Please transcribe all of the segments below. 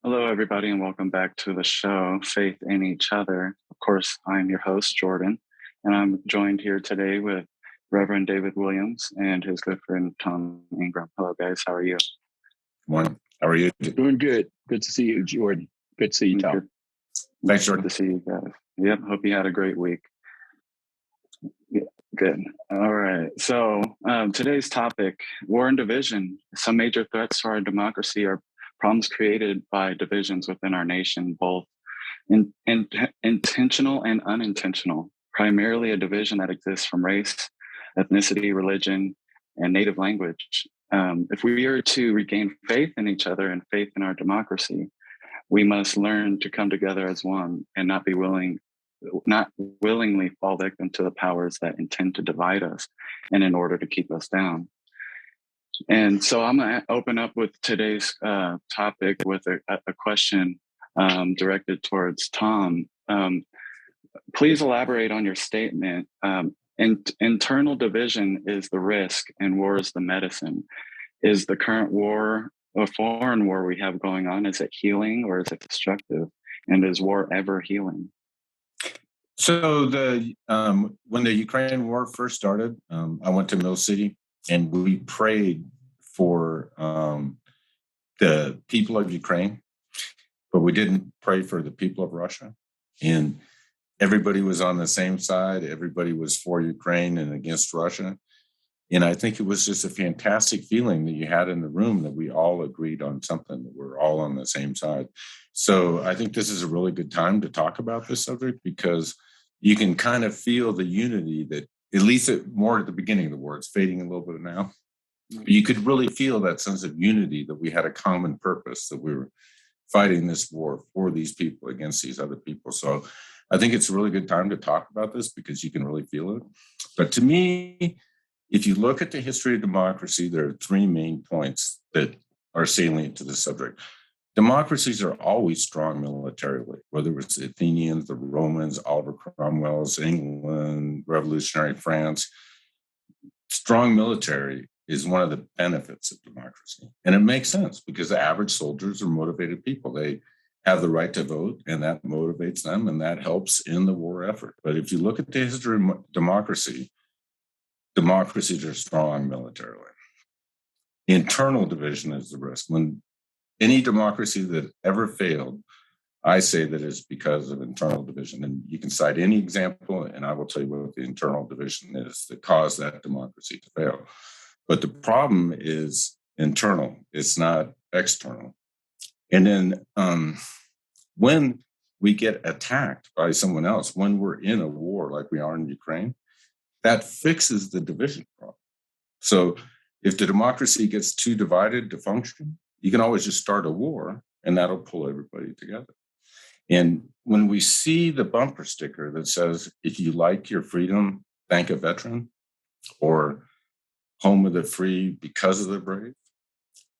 Hello, everybody, and welcome back to the show, Faith in Each Other. Of course, I'm your host, Jordan, and I'm joined here today with Reverend David Williams and his good friend, Tom Ingram. Hello, guys. How are you? Morning. How are you? Doing good. Good to see you, Jordan. Good to see you, Tom. Good. Thanks, Good Jordan. to see you guys. Yep. Hope you had a great week. Yeah, good. All right. So today's topic, war and division. Some major threats to our democracy are problems created by divisions within our nation, both intentional and unintentional, primarily a division that exists from race, ethnicity, religion, and native language. If we are to regain faith in each other and faith in our democracy, we must learn to come together as one and not willingly fall victim to the powers that intend to divide us and in order to keep us down. And so I'm going to open up with today's topic with a question directed towards Tom. Please elaborate on your statement. Internal division is the risk and war is the medicine. Is the current war, a foreign war we have going on, is it healing or is it destructive? And is war ever healing? So when the Ukraine war first started, I went to Mill City and we prayed for the people of Ukraine, but we didn't pray for the people of Russia. And everybody was on the same side. Everybody was for Ukraine and against Russia. And I think it was just a fantastic feeling that you had in the room that we all agreed on something, that we're all on the same side. So I think this is a really good time to talk about this subject because you can kind of feel the unity that, at least more at the beginning of the war, it's fading a little bit now. But you could really feel that sense of unity that we had a common purpose, that we were fighting this war for these people against these other people. So I think it's a really good time to talk about this because you can really feel it. But to me, if you look at the history of democracy, there are three main points that are salient to the subject. Democracies are always strong militarily, whether it was the Athenians, the Romans, Oliver Cromwell's England, revolutionary France. Strong military is one of the benefits of democracy. And it makes sense because the average soldiers are motivated people. They have the right to vote, and that motivates them, and that helps in the war effort. But if you look at the history of democracies are strong militarily. Internal division is the risk. When any democracy that ever failed, I say that it's because of internal division. And you can cite any example, and I will tell you what the internal division is that caused that democracy to fail. But the problem is internal, it's not external. And then when we get attacked by someone else, when we're in a war like we are in Ukraine, that fixes the division problem. So if the democracy gets too divided to function, you can always just start a war and that'll pull everybody together. And when we see the bumper sticker that says, if you like your freedom, thank a veteran, or home of the free because of the brave,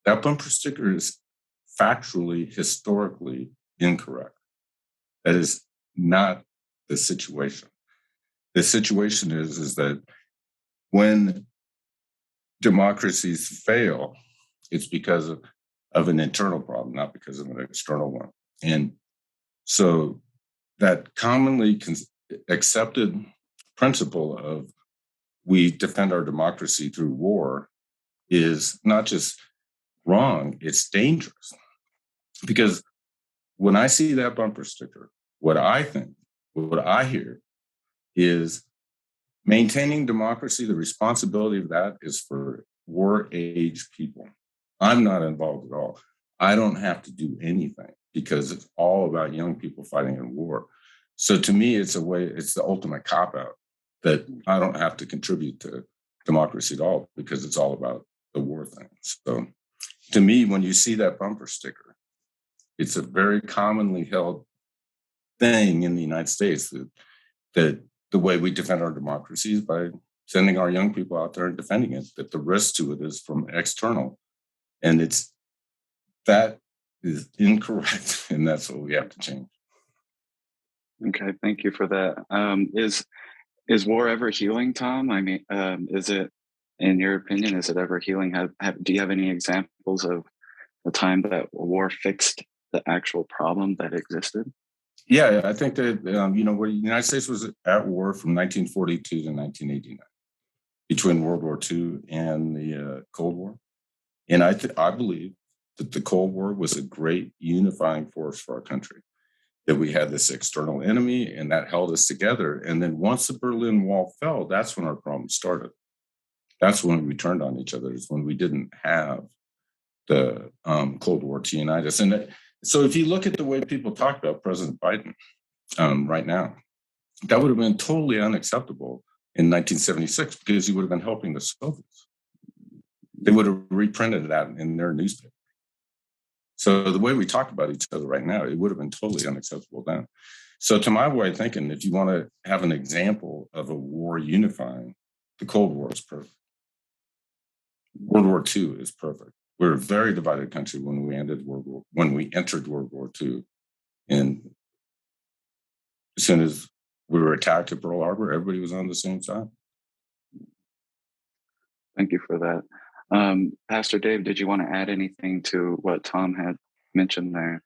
that bumper sticker is factually, historically incorrect. That is not the situation. The situation is that when democracies fail, it's because of an internal problem, not because of an external one. And so that commonly accepted principle of we defend our democracy through war is not just wrong, it's dangerous. Because when I see that bumper sticker, what I think, what I hear is maintaining democracy, the responsibility of that is for war-age people. I'm not involved at all. I don't have to do anything because it's all about young people fighting in war. So to me, it's the ultimate cop-out that I don't have to contribute to democracy at all because it's all about the war thing. So to me, when you see that bumper sticker, it's a very commonly held thing in the United States that the way we defend our democracy is by sending our young people out there and defending it, that the risk to it is from external. And that is incorrect. And that's what we have to change. Okay, thank you for that. Is war ever healing, Tom? I mean, is it, in your opinion, is it ever healing? Do you have any examples of a time that war fixed the actual problem that existed? Yeah, I think that where the United States was at war from 1942 to 1989, between World War II and the Cold War, and I believe that the Cold War was a great unifying force for our country. That we had this external enemy, and that held us together. And then once the Berlin Wall fell, that's when our problem started. That's when we turned on each other. Is when we didn't have the Cold War to unite us. And so, if you look at the way people talk about President Biden right now, that would have been totally unacceptable in 1976 because he would have been helping the Soviets. They would have reprinted that in their newspaper. So the way we talk about each other right now, it would have been totally unacceptable then. So to my way of thinking, if you want to have an example of a war unifying, the Cold War is perfect. World War II is perfect. We were a very divided country when we entered World War II. And as soon as we were attacked at Pearl Harbor, everybody was on the same side. Thank you for that. Pastor Dave, did you want to add anything to what Tom had mentioned there?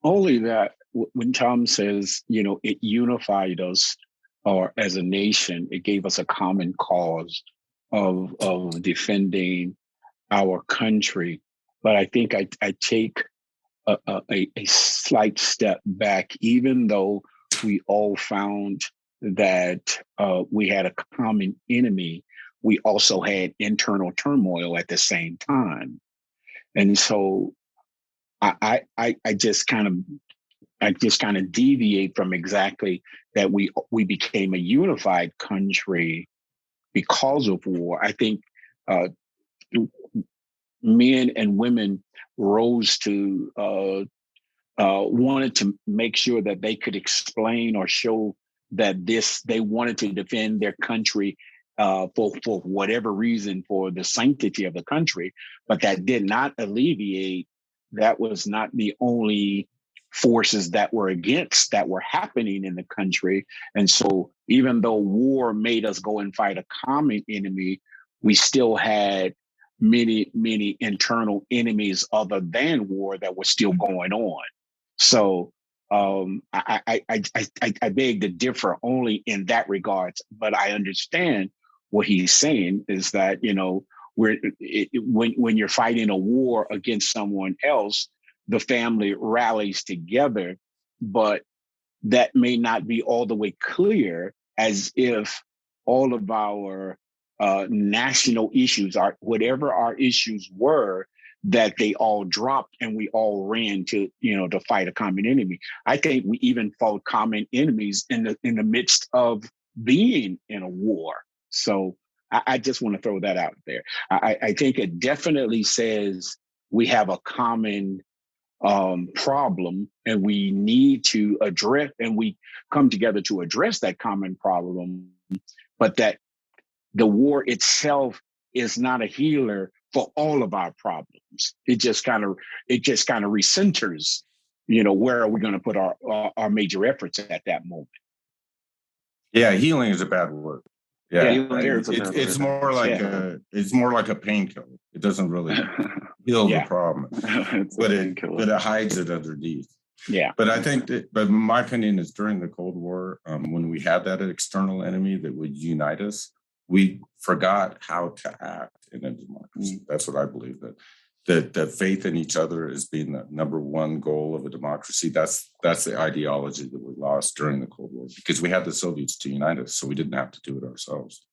Only that when Tom says, it unified us, or as a nation, it gave us a common cause of defending our country. But I think I take a slight step back, even though we all found that we had a common enemy, we also had internal turmoil at the same time. And so I just kind of deviate from exactly that we became a unified country because of war. I think men and women rose to wanted to make sure that they could explain or show that they wanted to defend their country for whatever reason, for the sanctity of the country, but that did not alleviate. That was not the only forces that were happening in the country. And so even though war made us go and fight a common enemy, we still had many, many internal enemies other than war that were still going on. So I beg to differ only in that regards, but I understand what he's saying is that, when you're fighting a war against someone else, the family rallies together, but that may not be all the way clear, as if all of our national issues, whatever our issues were, that they all dropped and we all ran to fight a common enemy. I think we even fought common enemies in the midst of being in a war. So I just want to throw that out there. I think it definitely says we have a common problem, and we need to address, and we come together to address that common problem, but that the war itself is not a healer for all of our problems. It just kind of recenters, where are we going to put our major efforts at that moment? Yeah, healing is a bad word. Yeah, it's more like a painkiller. It doesn't really heal the problem, but it hides it underneath. Yeah. But I think but my opinion is during the Cold War, when we had that external enemy that would unite us, we forgot how to act in a democracy. That's what I believe, that faith in each other as being the number one goal of a democracy. That's the ideology that we lost during the Cold War, because we had the Soviets to unite us, so we didn't have to do it ourselves.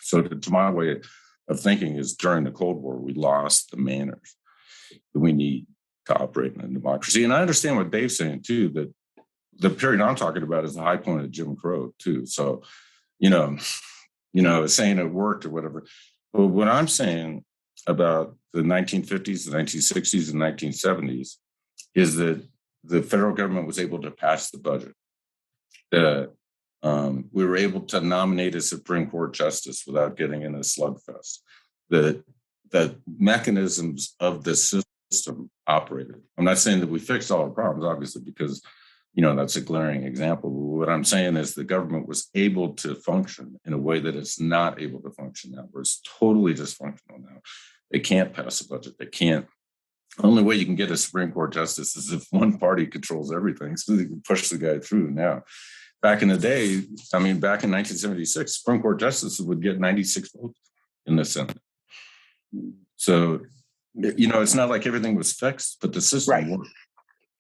So to my way of thinking is during the Cold War, we lost the manners that we need to operate in a democracy. And I understand what Dave's saying too, that the period I'm talking about is the high point of Jim Crow too. So, saying it worked or whatever. But what I'm saying about the 1950s, the 1960s, and 1970s is that the federal government was able to pass the budget. We were able to nominate a Supreme Court justice without getting in a slugfest. The mechanisms of the system operated. I'm not saying that we fixed all the problems, obviously, because that's a glaring example. What I'm saying is the government was able to function in a way that it's not able to function now, where it's totally dysfunctional now. They can't pass a budget. They can't The only way you can get a Supreme Court justice is if one party controls everything, so they can push the guy through. Now, back in the day, back in 1976, Supreme Court justices would get 96 votes in the Senate. So, it's not like everything was fixed, but the system worked.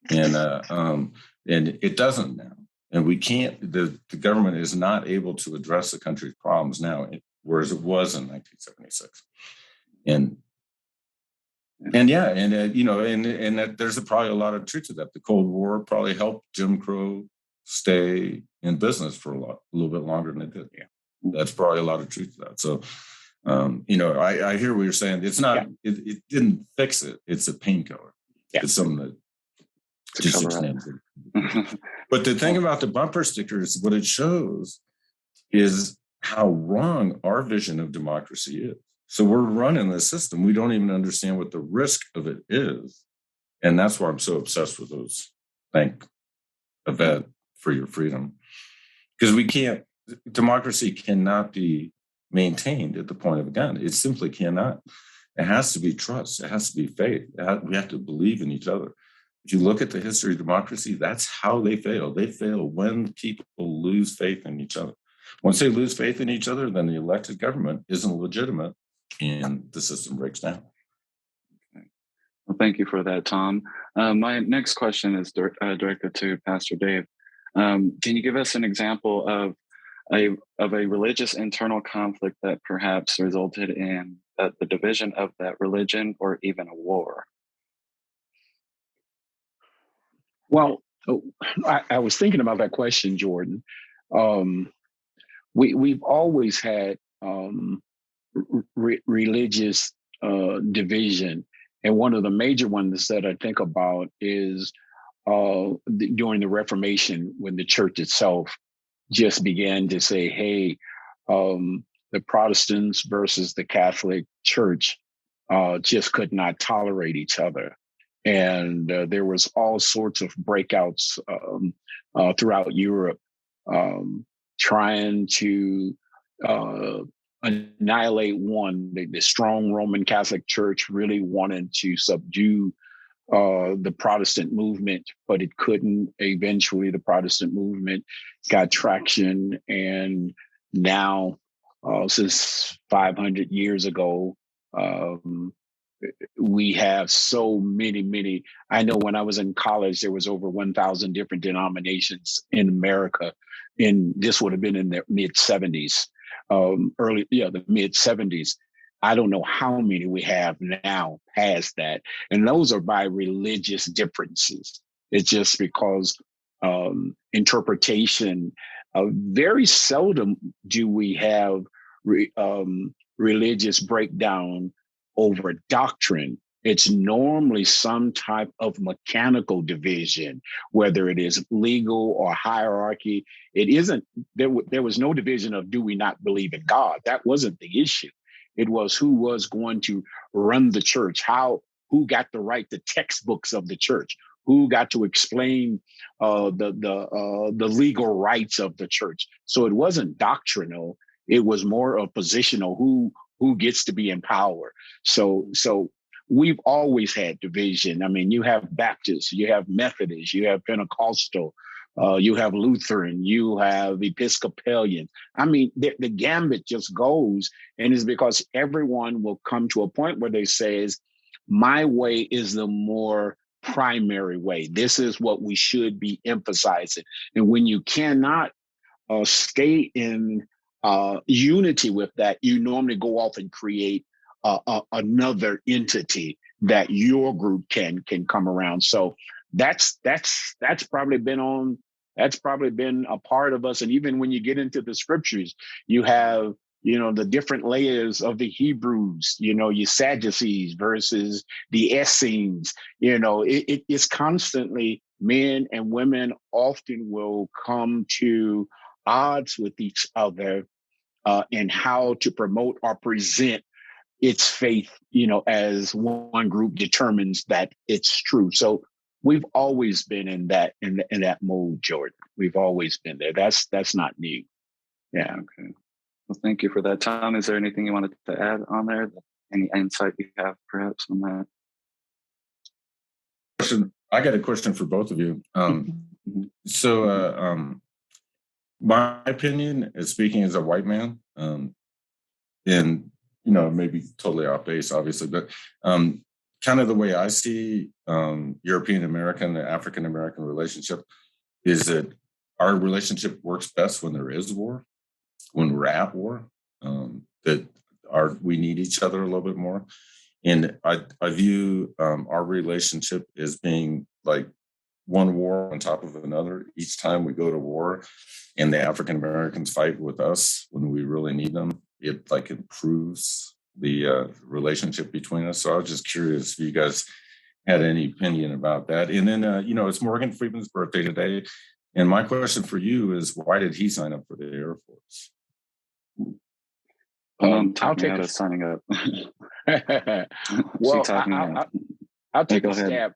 And it doesn't now. And we can't, the government is not able to address the country's problems now, whereas it was in 1976. And that there's probably a lot of truth to that. The Cold War probably helped Jim Crow stay in business for a little bit longer than it did. Yeah, that's probably a lot of truth to that. So, I hear what you're saying. It's not. Yeah. It didn't fix it. It's a painkiller. Yeah. It's something that just extends it. But the thing about the bumper stickers, what it shows is how wrong our vision of democracy is. So we're running the system. We don't even understand what the risk of it is. And that's why I'm so obsessed with those. Thank Yvette for your freedom. Because democracy cannot be maintained at the point of a gun. It simply cannot. It has to be trust. It has to be faith. We have to believe in each other. If you look at the history of democracy, that's how they fail. They fail when people lose faith in each other. Once they lose faith in each other, then the elected government isn't legitimate and the system breaks down. Okay. Well, thank you for that, Tom. My next question is directed to Pastor Dave. Can you give us an example of a religious internal conflict that perhaps resulted in the division of that religion or even a war? Well, I was thinking about that question, Jordan. We've always had religious division. And one of the major ones that I think about is during the Reformation, when the church itself just began to say, hey, the Protestants versus the Catholic Church just could not tolerate each other. And there was all sorts of breakouts throughout Europe trying to annihilate one. The strong Roman Catholic Church really wanted to subdue the Protestant movement, but it couldn't. Eventually, the Protestant movement got traction. And now, since 500 years ago, we have so many. I know when I was in college, there was over 1,000 different denominations in America. And this would have been in the mid 70s, the mid 70s. I don't know how many we have now past that. And those are by religious differences. It's just because interpretation, very seldom do we have religious breakdown over doctrine. It's normally some type of mechanical division, whether it is legal or hierarchy. It isn't, there was no division of do we not believe in God? That wasn't the issue. It was who was going to run the church, who got to write the textbooks of the church, who got to explain the legal rights of the church. So it wasn't doctrinal. It was more of positional, who gets to be in power. So we've always had division. I mean, you have Baptists, you have Methodists, you have Pentecostal, you have Lutheran, you have Episcopalian. I mean, the gambit just goes, and it's because everyone will come to a point where they says, my way is the more primary way. This is what we should be emphasizing. And when you cannot stay in unity with that, you normally go off and create another entity that your group can come around. So that's probably been a part of us. And even when you get into the scriptures, you have, the different layers of the Hebrews, your Sadducees versus the Essenes, it's constantly men and women often will come to odds with each other and how to promote or present its faith, as one group determines that it's true. So we've always been in that mode, Jordan. We've always been there. That's not new. Yeah. Okay. Well, thank you for that, Tom. Is there anything you wanted to add on there? Any insight you have perhaps on that? question. I got a question for both of you. So, my opinion is, speaking as a white man, and maybe totally off base, obviously, but kind of the way I see European American and African American relationship is that our relationship works best when there is war, when we're at war. That we need each other a little bit more, and I view our relationship as being like one war on top of another. Each time we go to war, and the African Americans fight with us when we really need them, it like improves the relationship between us. So I was just curious if you guys had any opinion about that. And then, it's Morgan Freeman's birthday today. And my question for you is, why did he sign up for the Air Force? I'll take out of signing up. Well, I'll take a stab.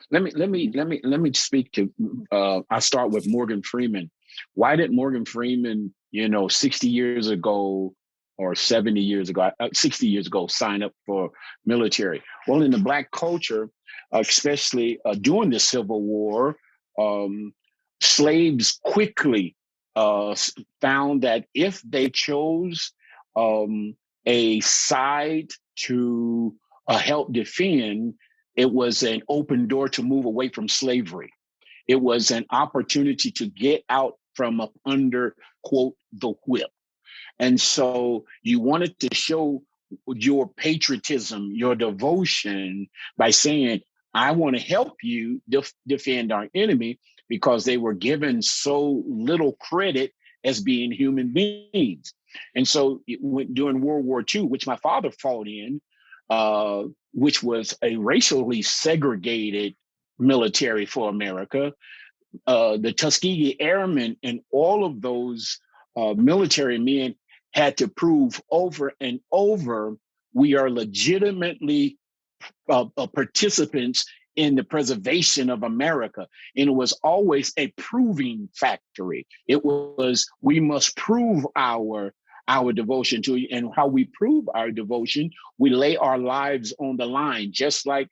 Let me speak to. I'll start with Morgan Freeman. Why did Morgan Freeman, 60 years ago or 70 years ago, 60 years ago, sign up for military? Well, in the Black culture, especially during the Civil War, slaves quickly found that if they chose a side to help defend, it was an open door to move away from slavery. It was an opportunity to get out from up under, quote, the whip. And so you wanted to show your patriotism, your devotion by saying, I want to help you defend our enemy, because they were given so little credit as being human beings. And so during World War II, which my father fought in, which was a racially segregated military for America, the Tuskegee Airmen and all of those military men had to prove over and over, we are legitimately participants in the preservation of America. And it was always a proving factory. It was, we must prove our devotion to you. And how we prove our devotion, we lay our lives on the line, just like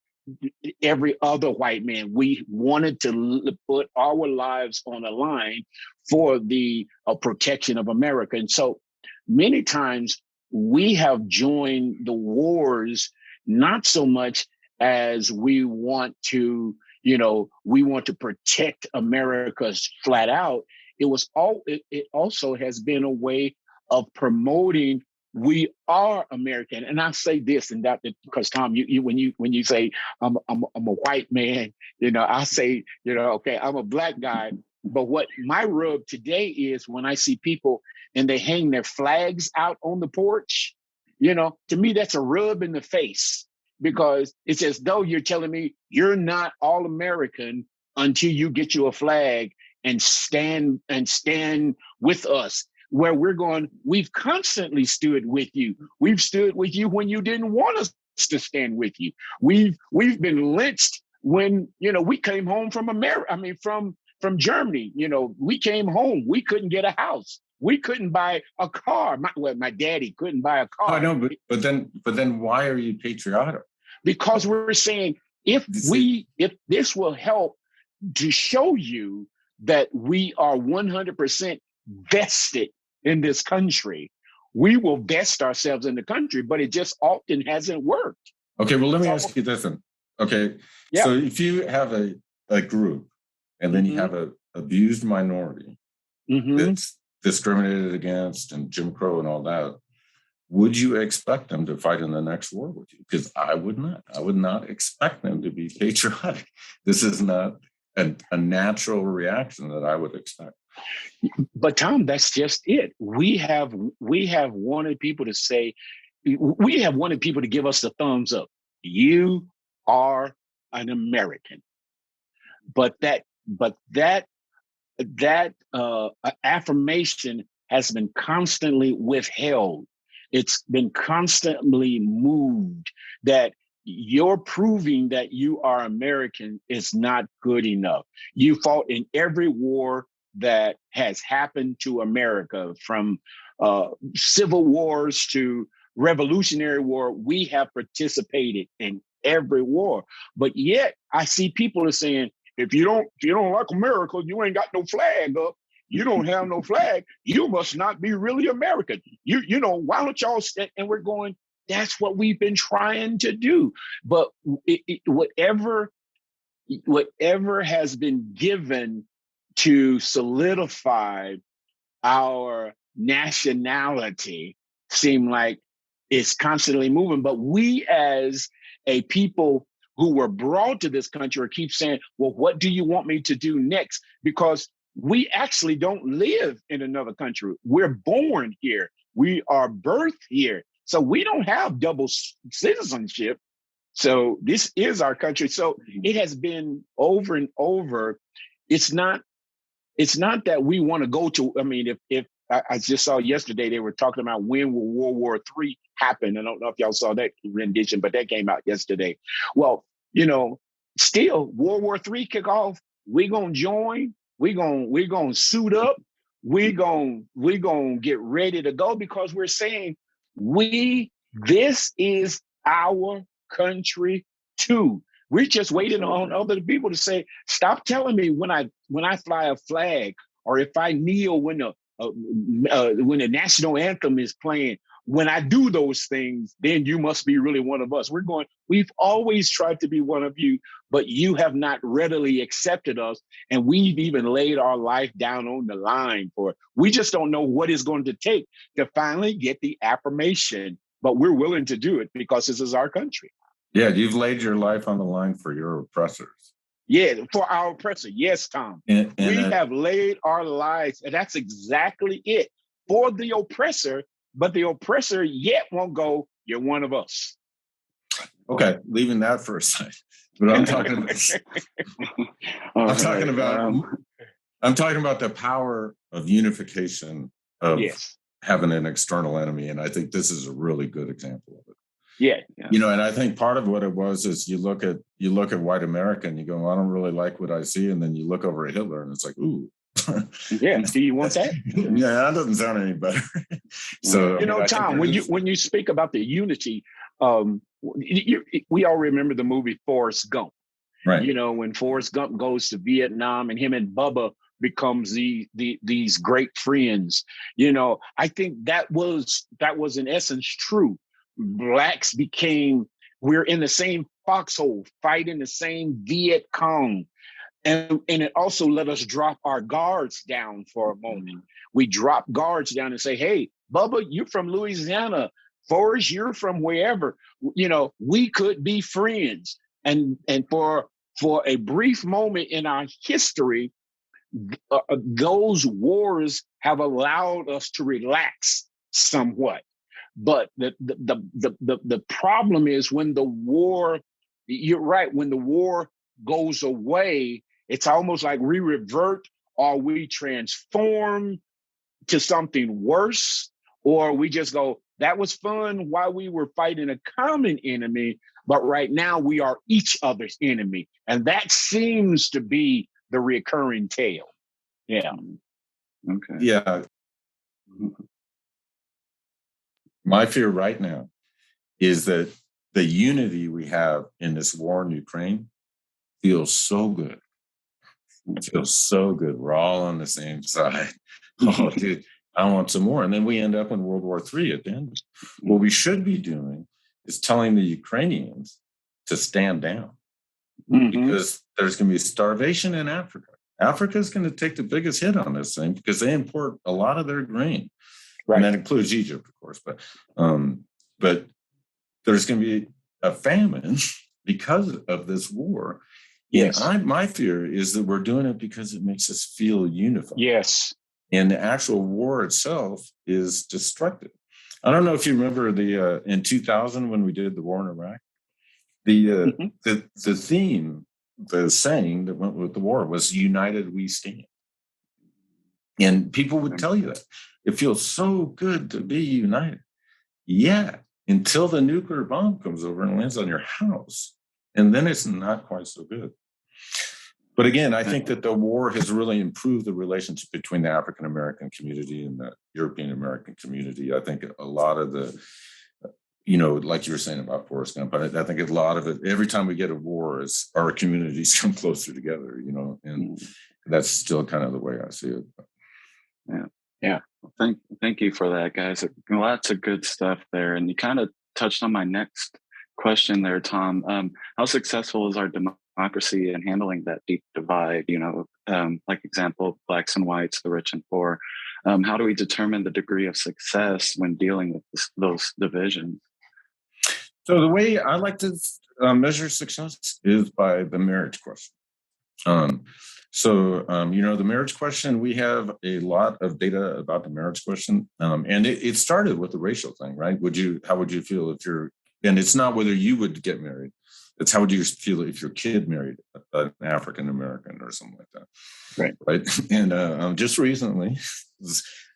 every other white man. We wanted to put our lives on the line for the protection of America. And so many times we have joined the wars, not so much as we want to, we want to protect America flat out. It also has been a way of promoting we are American. And I say this and that because, Tom, when you say I'm a white man, I say, okay, I'm a Black guy. But what my rub today is when I see people and they hang their flags out on the porch, to me, that's a rub in the face, because it's as though you're telling me you're not all American until you get you a flag and stand with us. Where we're going, we've constantly stood with you. We've stood with you when you didn't want us to stand with you. We've been lynched when, we came home from America. I mean, from Germany, we came home. We couldn't get a house. We couldn't buy a car. My daddy couldn't buy a car. I know, but then why are you patriotic? Because we're saying if this will help to show you that we are 100% vested in this country, we will vest ourselves in the country, but it just often hasn't worked. Okay, well, let me ask you this then. Okay, yeah. So if you have a group and then you have a abused minority that's discriminated against and Jim Crow and all that, would you expect them to fight in the next war with you? Because I would not. I would not expect them to be patriotic. This is not a natural reaction that I would expect. But Tom, that's just it. We have wanted people to say, we have wanted people to give us the thumbs up. You are an American. But that affirmation has been constantly withheld. It's been constantly moved that your proving that you are American is not good enough. You fought in every war that has happened to America, from civil wars to Revolutionary War. We have participated in every war. But yet I see people are saying, if you don't like America, you ain't got no flag up. You don't have no flag. You must not be really American. You know, why don't y'all stand? And we're going, that's what we've been trying to do. But whatever has been given to solidify our nationality seem like it's constantly moving. But we as a people who were brought to this country keep saying, well, what do you want me to do next? Because we actually don't live in another country. We're born here. We are birthed here. So we don't have double citizenship. So this is our country. So it has been over and over. It's not that we want to go to, I mean, if I just saw yesterday, they were talking about when will World War III happen. I don't know if y'all saw that rendition, but that came out yesterday. Well, you know, still World War III kick off. We gonna join. We gonna suit up. We gonna get ready to go because we're saying this is our country too. We're just waiting on other people to say, stop telling me when I fly a flag or if I kneel when the national anthem is playing. When I do those things, then you must be really one of us. We've always tried to be one of you, but you have not readily accepted us. And we've even laid our life down on the line for it. We just don't know what it's going to take to finally get the affirmation, but we're willing to do it because this is our country. Yeah, you've laid your life on the line for your oppressors. Yeah, for our oppressor. Yes, Tom. And we have laid our lives, and that's exactly it, for the oppressor, but the oppressor yet won't go, you're one of us. Okay, leaving that for a second. But I'm talking about the power of unification of having an external enemy. And I think this is a really good example of it. Yeah. You know, and I think part of what it was is you look at white America and you go, well, I don't really like what I see. And then you look over at Hitler and it's like, ooh. Yeah. Do you want that? Yeah, that doesn't sound any better. So, you know, Tom, when you speak about the unity, we all remember the movie Forrest Gump. Right. You know, when Forrest Gump goes to Vietnam and him and Bubba becomes these great friends. You know, I think that was in essence true. Blacks we're in the same foxhole, fighting the same Viet Cong. And it also let us drop our guards down for a moment. We drop guards down and say, hey, Bubba, you're from Louisiana. Forrest, you're from wherever. You know, we could be friends. And for a brief moment in our history, those wars have allowed us to relax somewhat. But the problem is when the war, you're right, when the war goes away, it's almost like we revert or we transform to something worse, or we just go, that was fun while we were fighting a common enemy, but right now we are each other's enemy. And that seems to be the recurring tale. Yeah. Okay. Yeah. My fear right now is that the unity we have in this war in Ukraine feels so good. It feels so good. We're all on the same side. Oh, dude, I want some more. And then we end up in World War III at the end. What we should be doing is telling the Ukrainians to stand down because there's going to be starvation in Africa. Africa is going to take the biggest hit on this thing because they import a lot of their grain. Right. And that includes Egypt, of course. But there's going to be a famine because of this war. Yes. And my fear is that we're doing it because it makes us feel unified. Yes. And the actual war itself is destructive. I don't know if you remember in 2000 when we did the war in Iraq, the theme, the saying that went with the war was "United we stand." And people would tell you that. It feels so good to be united. Yeah, until the nuclear bomb comes over and lands on your house. And then it's not quite so good. But again, I think that the war has really improved the relationship between the African-American community and the European-American community. I think a lot of like you were saying about Forrest Gump, but I think a lot of it, every time we get a war, is our communities come closer together, and that's still kind of the way I see it. Yeah. Yeah. Thank you for that, guys. Lots of good stuff there. And you kind of touched on my next question there, Tom. How successful is our democracy in handling that deep divide? Like example, blacks and whites, the rich and poor. How do we determine the degree of success when dealing with those divisions? So the way I like to measure success is by the marriage question. The marriage question, we have a lot of data about the marriage question. And it started with the racial thing, right? How would you feel if and it's not whether you would get married, it's how would you feel if your kid married an African-American or something like that. Right. And just recently,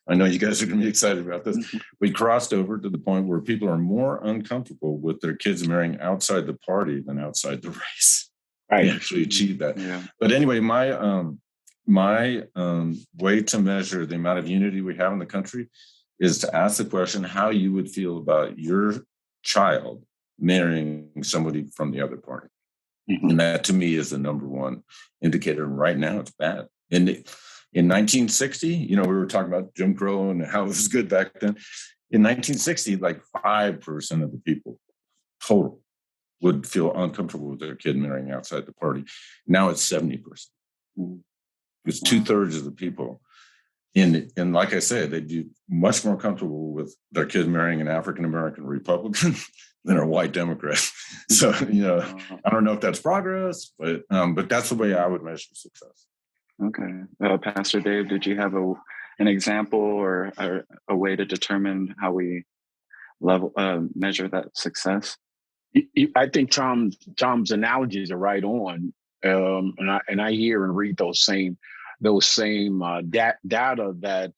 I know you guys are going to be excited about this. We crossed over to the point where people are more uncomfortable with their kids marrying outside the party than outside the race. Right. Actually achieve that. Yeah. But anyway, my way to measure the amount of unity we have in the country is to ask the question how you would feel about your child marrying somebody from the other party. And that to me is the number one indicator. And right now it's bad. And in 1960, we were talking about Jim Crow and how it was good back then. In 1960, like 5% of the people total would feel uncomfortable with their kid marrying outside the party. Now it's 70%. It's 2/3 of the people. And like I said, they'd be much more comfortable with their kid marrying an African-American Republican than a white Democrat. So, I don't know if that's progress, but that's the way I would measure success. Okay. Pastor Dave, did you have an example or a way to determine how we measure that success? I think Tom's analogies are right on, and I hear and read those same data that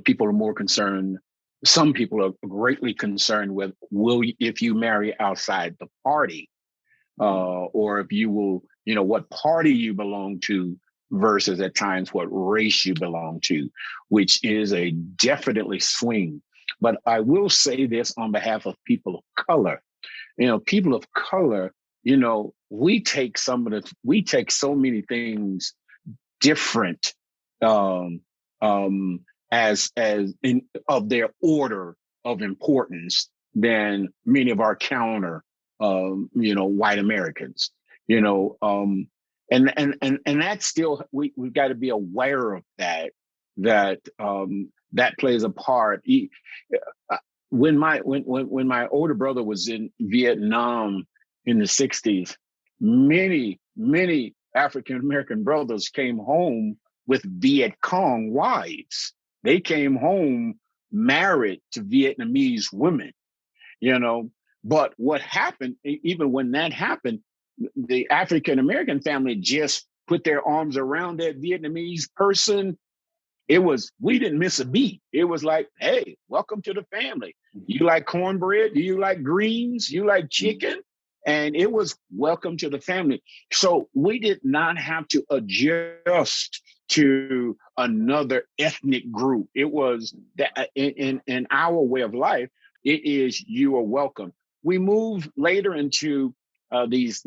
people are more concerned. Some people are greatly concerned with if you marry outside the party, or if you will, what party you belong to versus at times what race you belong to, which is a definitely swing. But I will say this on behalf of people of color. People of color, we take so many things different as in of their order of importance than many of our counter white Americans. And that's still we've got to be aware of that plays a part. When my older brother was in Vietnam in the 60s, many African American brothers came home with Viet Cong wives. They came home married to Vietnamese women, But what happened, even when that happened, the African American family just put their arms around that Vietnamese person. We didn't miss a beat. It was like, hey, welcome to the family. You like cornbread? Do you like greens? You like chicken? And it was welcome to the family. So we did not have to adjust to another ethnic group. It was that in our way of life, it is you are welcome. We moved later into these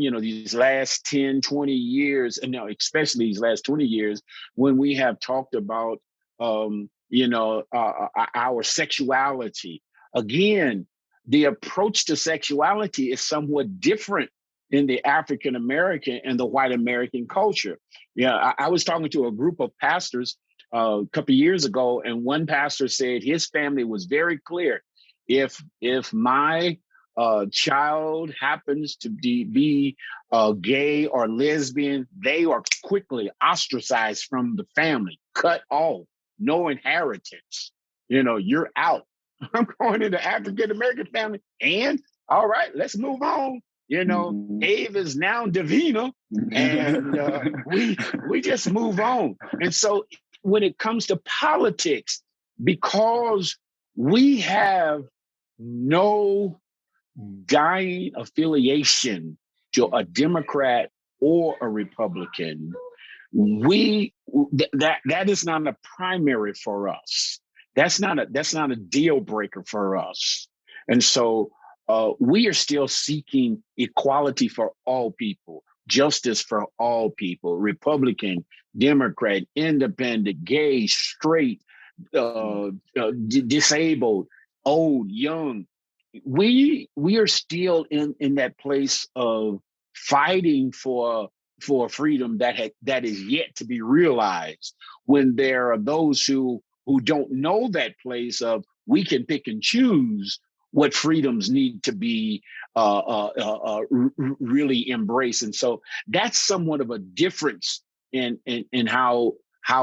last 10, 20 years, and now especially these last 20 years, when we have talked about our sexuality. Again, the approach to sexuality is somewhat different in the African American and the white American culture. I was talking to a group of pastors a couple of years ago, and one pastor said his family was very clear. If my child happens to be gay or lesbian, they are quickly ostracized from the family, cut off. No inheritance. You're out. I'm going into African American family, and all right, let's move on. Dave is now Davina, and we just move on. And so, when it comes to politics, because we have no dying affiliation to a Democrat or a Republican, that is not a primary for us. That's not a deal breaker for us. And so we are still seeking equality for all people, justice for all people, Republican, Democrat, independent, gay, straight, disabled, old, young. We are still in that place of fighting for freedom that is yet to be realized. When there are those who don't know that place of we can pick and choose what freedoms need to be really embraced, and so that's somewhat of a difference in how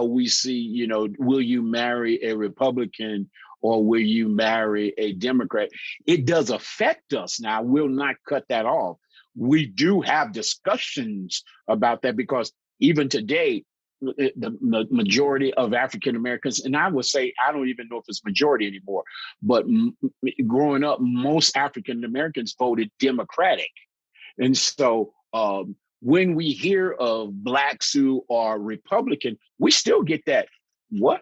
we see. Will you marry a Republican or will you marry a Democrat? It does affect us. Now, we'll not cut that off. We do have discussions about that because even today, the majority of African Americans, and I would say, I don't even know if it's majority anymore, but growing up, most African Americans voted Democratic. And so when we hear of Blacks who are Republican, we still get that, what?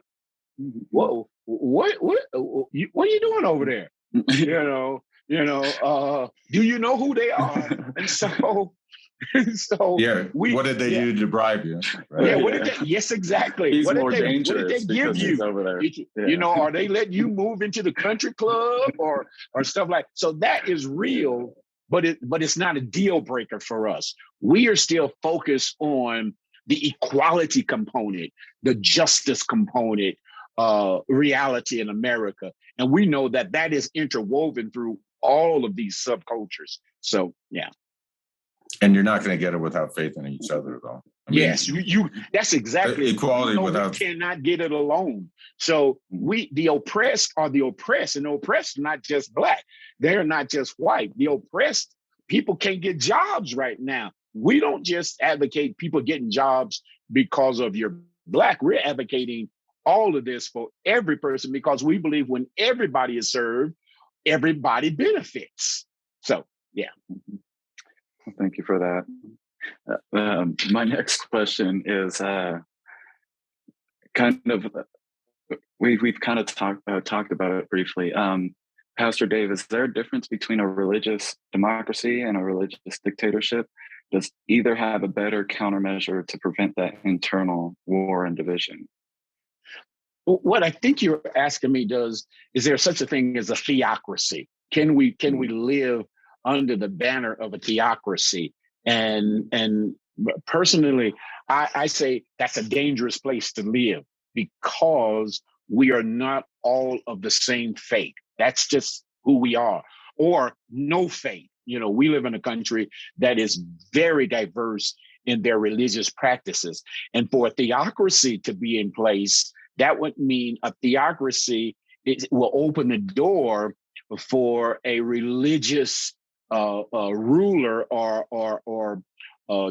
Whoa, what are you doing over there? Do you know who they are? And so yeah, what did they do to bribe you? Right? Yeah, what did they? Yes, exactly. He's what more did they? dangerous What did they give you? Over there. Are they letting you move into the country club or stuff like? So that is real, but it's not a deal breaker for us. We are still focused on the equality component, the justice component, reality in America, and we know that is interwoven through all of these subcultures. So yeah. And you're not going to get it without faith in each other, though. Yes, you. That's exactly equality. We cannot get it alone. So the oppressed are the oppressed, and the oppressed are not just Black. They're not just white. The oppressed people can't get jobs right now. We don't just advocate people getting jobs because of you're Black. We're advocating all of this for every person because we believe when everybody is served, everybody benefits. So yeah. Thank you for that. My next question is kind of we've kind of talked about it briefly. Pastor Dave, is there a difference between a religious democracy and a religious dictatorship? Does either have a better countermeasure to prevent that internal war and division? What I think you're asking me is there such a thing as a theocracy? Can we live under the banner of a theocracy? And personally, I say that's a dangerous place to live because we are not all of the same faith. That's just who we are, or no faith. We live in a country that is very diverse in their religious practices. And for a theocracy to be in place, that would mean a theocracy will open the door for a religious ruler or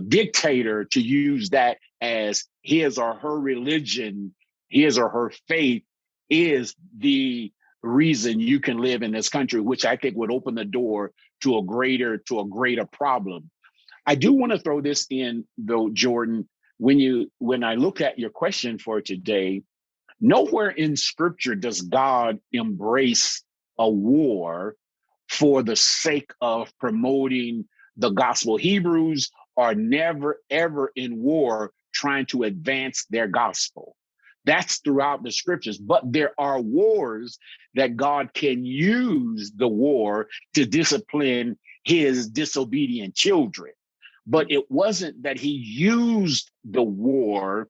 dictator to use that as his or her religion, his or her faith is the reason you can live in this country, which I think would open the door to a greater problem. I do want to throw this in though, Jordan, when I look at your question for today, nowhere in Scripture does God embrace a war for the sake of promoting the gospel. Hebrews are never, ever in war trying to advance their gospel. That's throughout the scriptures. But there are wars that God can use the war to discipline his disobedient children. But it wasn't that he used the war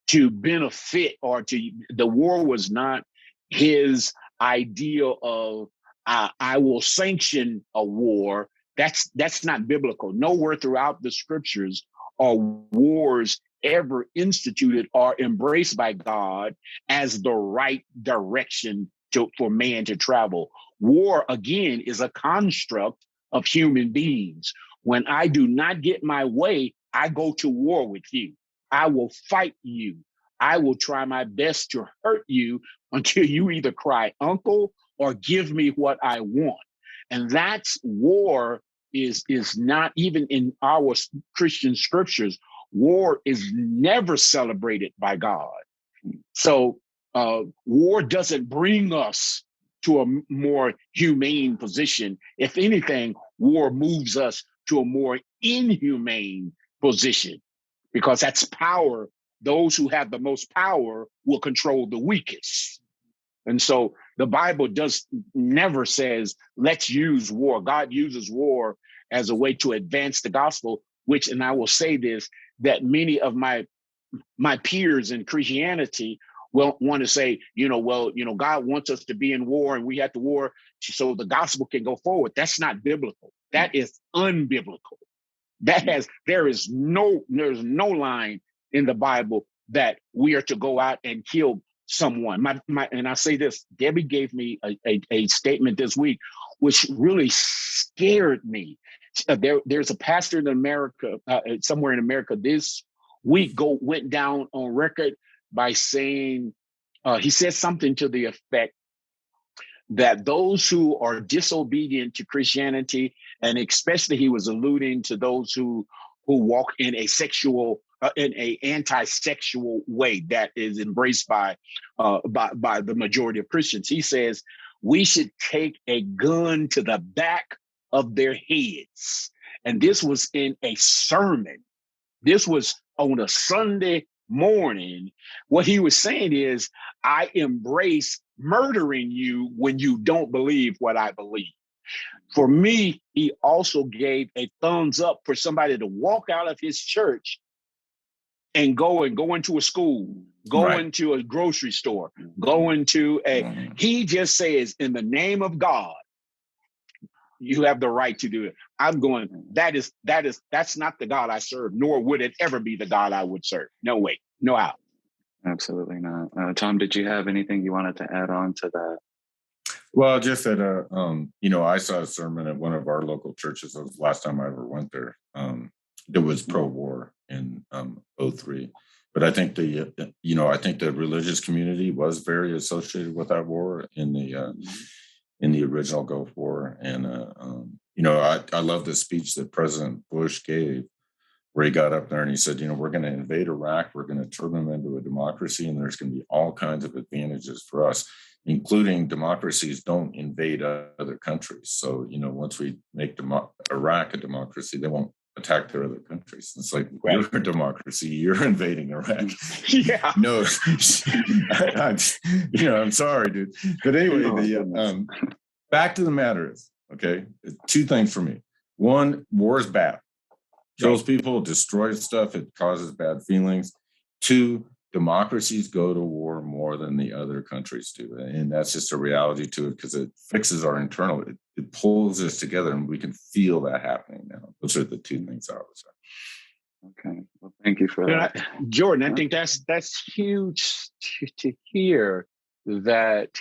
to benefit the war was not his ideal of I will sanction a war. That's not biblical. Nowhere throughout the scriptures are wars ever instituted or embraced by God as the right direction for man to travel. War, again, is a construct of human beings. When I do not get my way, I go to war with you. I will fight you. I will try my best to hurt you until you either cry uncle or give me what I want. And that's war is not even in our Christian scriptures. War is never celebrated by God. So war doesn't bring us to a more humane position. If anything, war moves us to a more inhumane position, because that's power. Those who have the most power will control the weakest. And so the Bible never says, let's use war. God uses war as a way to advance the gospel, which, and I will say this, that many of my peers in Christianity will want to say, God wants us to be in war and we have to war so the gospel can go forward. That's not biblical. That is unbiblical. There's no line in the Bible that we are to go out and kill someone. And I say this, Debbie gave me a statement this week, which really scared me. There's a pastor in America, somewhere in America this week went down on record by saying, he said something to the effect that those who are disobedient to Christianity, and especially he was alluding to those who walk in a anti-sexual way that is embraced by the majority of Christians. He says we should take a gun to the back of their heads. And this was in a sermon. This was on a Sunday morning. What he was saying is, I embrace murdering you when you don't believe what I believe. For me, he also gave a thumbs up for somebody to walk out of his church and go into a school, go into a grocery store, go into he just says, in the name of God, you have the right to do it. I'm going, that's not the God I serve, nor would it ever be the God I would serve. No way, no how. Absolutely not. Tom, did you have anything you wanted to add on to that? Well, just that, I saw a sermon at one of our local churches. That was the last time I ever went there. That was pro-war in 2003. But I think the religious community was very associated with that war in the original Gulf War. And, I love the speech that President Bush gave, where he got up there and he said, we're going to invade Iraq, we're going to turn them into a democracy, and there's going to be all kinds of advantages for us, including democracies don't invade other countries. So, once we make Iraq a democracy, they won't attack their other countries. It's like, you're a democracy, you're invading Iraq. Yeah. No, I'm sorry, dude. But anyway, back to the matter is, okay, two things for me. One, war is bad. Kills people, destroys stuff, it causes bad feelings. Two, democracies go to war more than the other countries do. And that's just a reality to it, because it fixes our internal, it pulls us together, and we can feel that happening now. Those are the two things I would say. Okay. Well, thank you for that. Jordan, I think that's huge to hear, that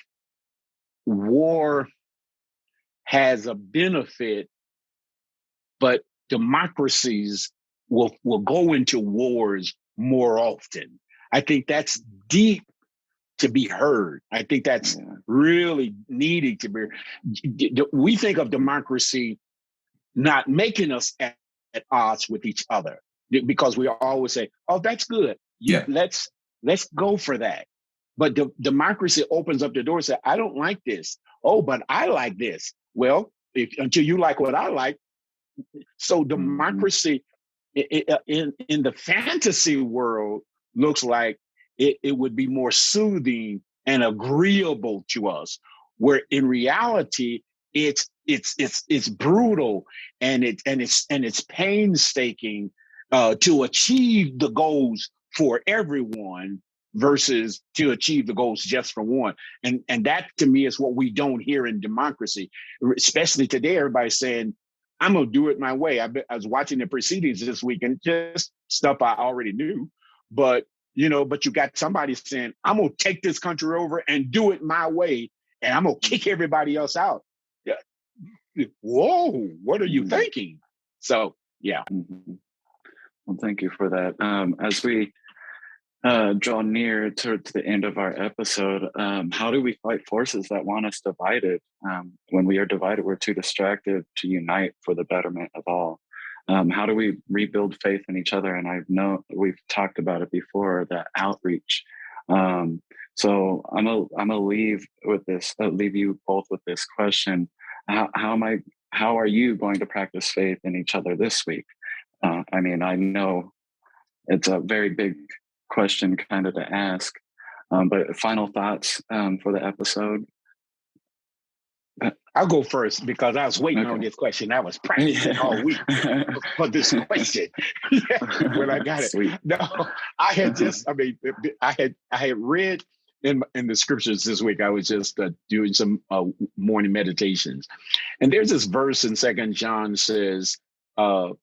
war has a benefit, but democracies will go into wars more often. I think that's deep to be heard. I think that's really needed to be. We think of democracy not making us at odds with each other, because we always say, "Oh, that's good. Yeah, let's go for that." But democracy opens up the door and says, "I don't like this. Oh, but I like this." Well, until you like what I like. So democracy in the fantasy world looks like it would be more soothing and agreeable to us, where in reality it's brutal and it's painstaking to achieve the goals for everyone versus to achieve the goals just for one. And that to me is what we don't hear in democracy, especially today. Everybody's saying, I'm going to do it my way. I was watching the proceedings this week, and just stuff I already knew. But you got somebody saying, I'm going to take this country over and do it my way, and I'm going to kick everybody else out. Yeah. Whoa, what are you thinking? So, yeah. Well, thank you for that. As we draw near to the end of our episode, how do we fight forces that want us divided? When we are divided, we're too distracted to unite for the betterment of all. How do we rebuild faith in each other? And I know we've talked about it before, that outreach. So I'm gonna leave with this. Leave you both with this question: How are you going to practice faith in each other this week? I mean, I know it's a very big question, kind of to ask. But final thoughts for the episode. I'll go first because I was waiting on Okay. this question. I was practicing all week for this question when I got it. Sweet. No, I had just, I mean, I had read in the scriptures this week. I was just doing some morning meditations, and there's this verse in Second John says, "I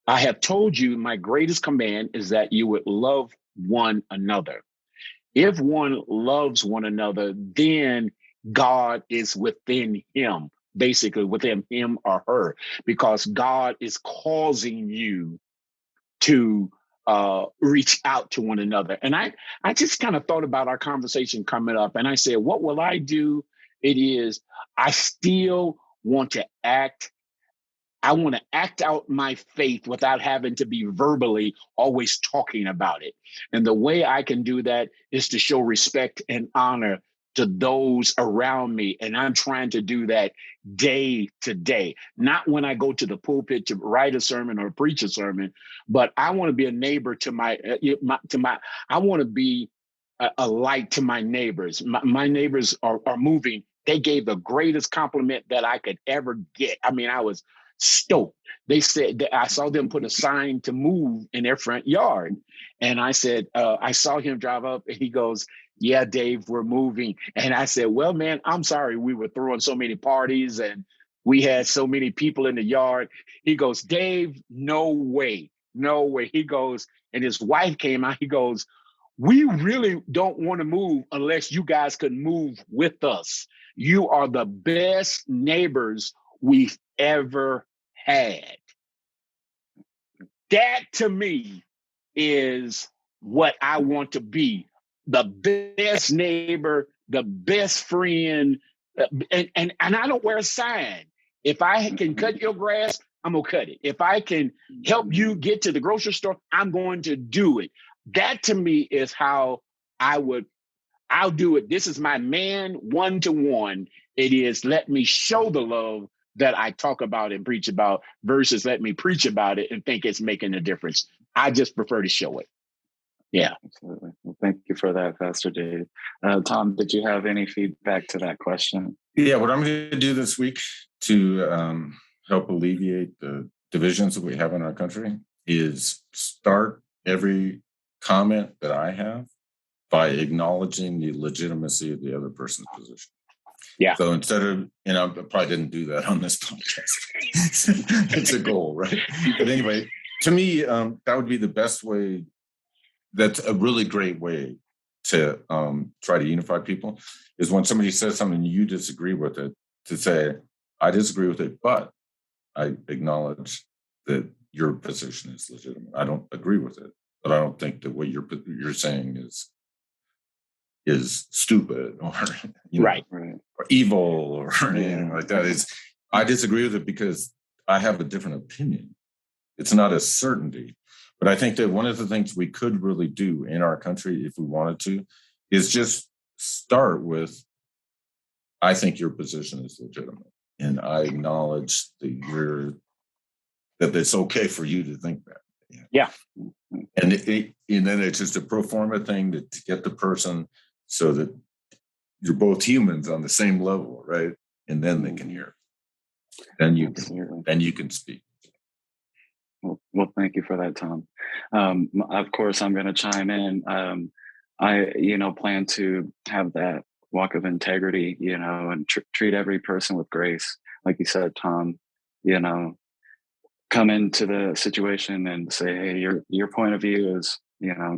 have told you my greatest command is that you would love one another. If one loves one another, then God is within him, basically within him or her, because God is causing you to reach out to one another." And I just kind of thought about our conversation coming up, and I said, what will I do? It is, I still want to act. I want to act out my faith without having to be verbally always talking about it. And the way I can do that is to show respect and honor to those around me. And I'm trying to do that day to day, not when I go to the pulpit to write a sermon or preach a sermon, but I want to be a neighbor to I want to be a light to my neighbors. My neighbors are moving. They gave the greatest compliment that I could ever get. I mean, I was stoked. They said that I saw them put a sign to move in their front yard. And I said, I saw him drive up and he goes, "Yeah, Dave, we're moving." And I said, "Well, man, I'm sorry. We were throwing so many parties and we had so many people in the yard." He goes, "Dave, no way. No way." He goes, and his wife came out. He goes, "We really don't want to move unless you guys could move with us. You are the best neighbors we've ever had." That to me is what I want to be: the best neighbor, the best friend. And I don't wear a sign. If I can cut your grass, I'm going to cut it. If I can help you get to the grocery store, I'm going to do it. That to me is how I'll do it. This is my man, 1-to-1. It is, let me show the love that I talk about and preach about versus let me preach about it and think it's making a difference. I just prefer to show it. Yeah. Absolutely. Well, thank you for that, Pastor Dave. Tom, did you have any feedback to that question? Yeah, what I'm going to do this week to help alleviate the divisions that we have in our country is start every comment that I have by acknowledging the legitimacy of the other person's position. Yeah. So instead of, I probably didn't do that on this podcast. It's a goal, right? But anyway, to me, that would be the best way. That's a really great way to try to unify people, is when somebody says something and you disagree with it, to say, "I disagree with it, but I acknowledge that your position is legitimate. I don't agree with it, but I don't think that what you're saying is stupid or Right. or evil or anything like that. I disagree with it because I have a different opinion. It's not a certainty." But I think that one of the things we could really do in our country, if we wanted to, is just start with, "I think your position is legitimate, and I acknowledge that it's okay for you to think that." Yeah. And then it's just a pro forma thing to get the person so that you're both humans on the same level, right? And then they can hear. Then you can speak. Well, thank you for that, Tom. Of course, I'm going to chime in. I plan to have that walk of integrity, and treat every person with grace. Like you said, Tom, come into the situation and say, "Hey, your point of view is,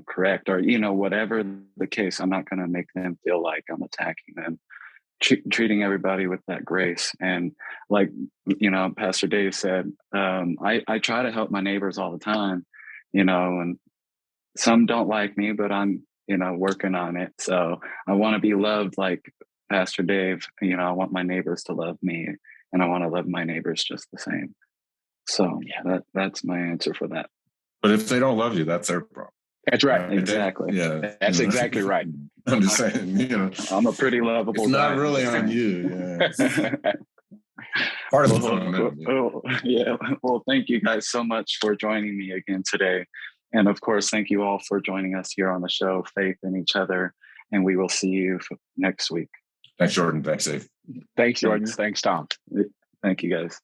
correct," or, whatever the case. I'm not going to make them feel like I'm attacking them. Treating everybody with that grace. And like, Pastor Dave said, I try to help my neighbors all the time, and some don't like me, but I'm, working on it. So I want to be loved like Pastor Dave. I want my neighbors to love me, and I want to love my neighbors just the same. So that's my answer for that. But if they don't love you, that's their problem. That's right. Exactly. Yeah. That's exactly right. I'm just saying, I'm a pretty lovable it's guy. not really on you. Yeah. Part of the fundamental. Yeah. Well, thank you guys so much for joining me again today. And of course, thank you all for joining us here on the show, Faith in Each Other. And we will see you next week. Thanks, Jordan. Thanks, Dave. Thanks, Jordan. Thanks, Tom. Thank you, guys.